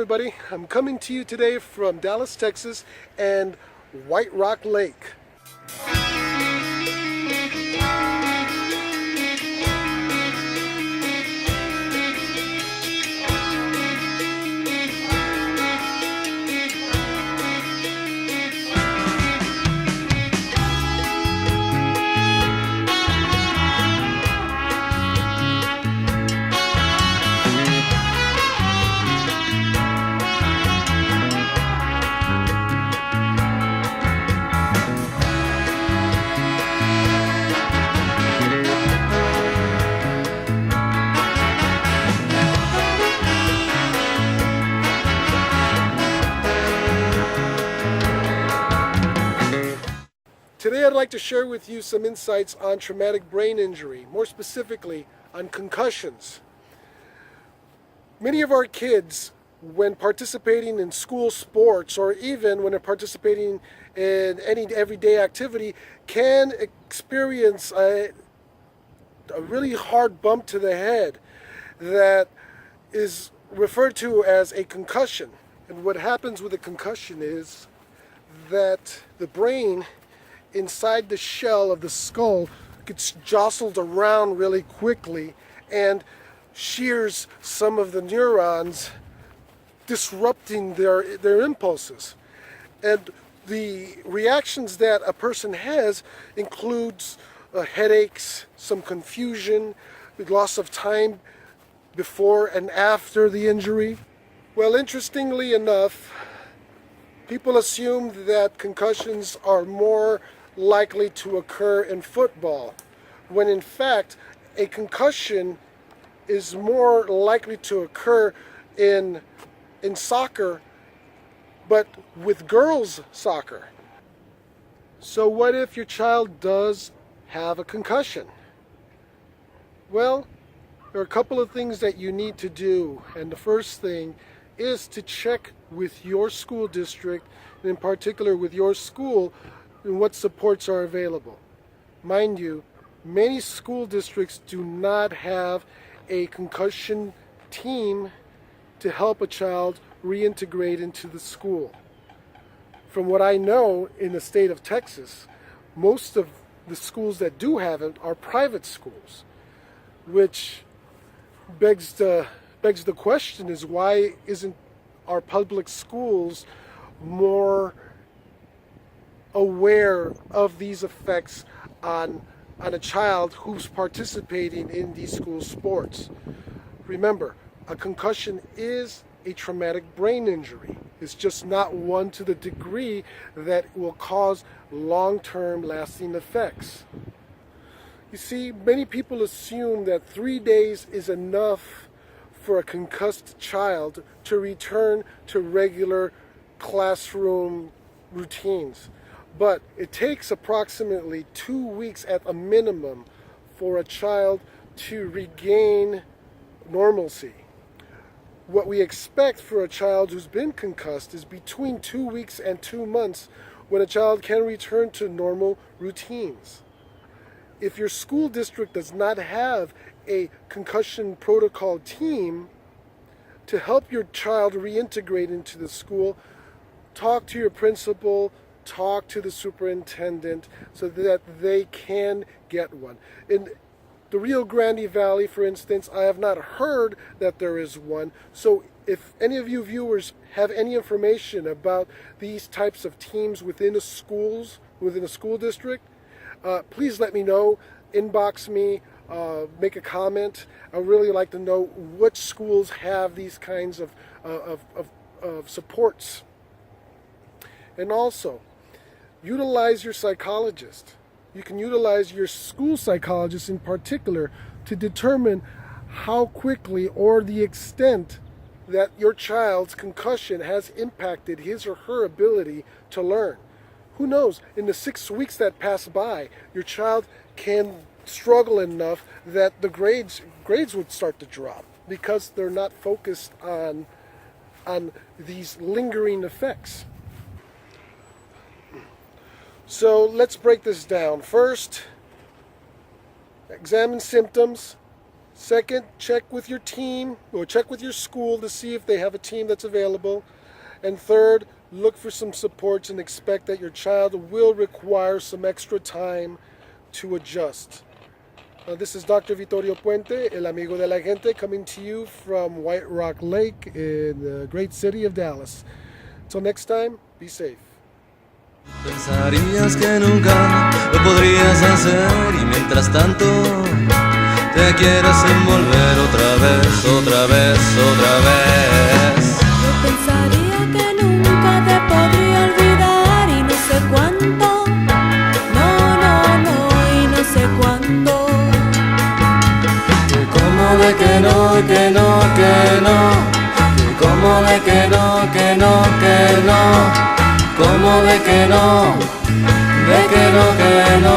everybody. I'm coming to you today from Dallas, Texas and White Rock Lake. Today I'd like to share with you some insights on traumatic brain injury, more specifically on concussions. Many of our kids, when participating in school sports or even when they're participating in any everyday activity, can experience a really hard bump to the head that is referred to as a concussion. And what happens with a concussion is that the brain inside the shell of the skull gets jostled around really quickly and shears some of the neurons, disrupting their impulses. And the reactions that a person has includes headaches, some confusion, loss of time before and after the injury. Well, interestingly enough, people assume that concussions are more likely to occur in football, when in fact a concussion is more likely to occur in soccer, but with girls soccer. So what if your child does have a concussion? Well, there are a couple of things that you need to do, and the first thing is to check with your school district, and in particular with your school, and what supports are available. Mind you, many school districts do not have a concussion team to help a child reintegrate into the school. From what I know, in the state of Texas, most of the schools that do have it are private schools, which begs the question is, why isn't our public schools more aware of these effects on a child who's participating in these school sports? Remember, a concussion is a traumatic brain injury. It's just not one to the degree that will cause long-term lasting effects. You see, many people assume that 3 days is enough for a concussed child to return to regular classroom routines. But it takes approximately 2 weeks at a minimum for a child to regain normalcy. What we expect for a child who's been concussed is between 2 weeks and 2 months when a child can return to normal routines. If your school district does not have a concussion protocol team to help your child reintegrate into the school, talk to your principal, talk to the superintendent so that they can get one. In the Rio Grande Valley, for instance, I have not heard that there is one. So if any of you viewers have any information about these types of teams within a school district, please let me know, inbox me, make a comment. I really like to know which schools have these kinds of supports. And also, utilize your psychologist. You can utilize your school psychologist in particular to determine how quickly or the extent that your child's concussion has impacted his or her ability to learn. Who knows, in the 6 weeks that pass by, your child can struggle enough that the grades would start to drop because they're not focused on these lingering effects. So let's break this down. First, examine symptoms. Second, check with your team or check with your school to see if they have a team that's available. And third, look for some supports and expect that your child will require some extra time to adjust. This is Dr. Vittorio Puente, el amigo de la gente, coming to you from White Rock Lake in the great city of Dallas. Until next time, be safe. Pensarías que nunca lo podrías hacer y mientras tanto te quieres envolver otra vez, otra vez, otra vez. Yo pensaría que nunca te podría olvidar y no sé cuánto, no, y no sé cuánto. Que como de que no, que no, que no, que como de que no, que no, que no, como de que no, de que no, que no.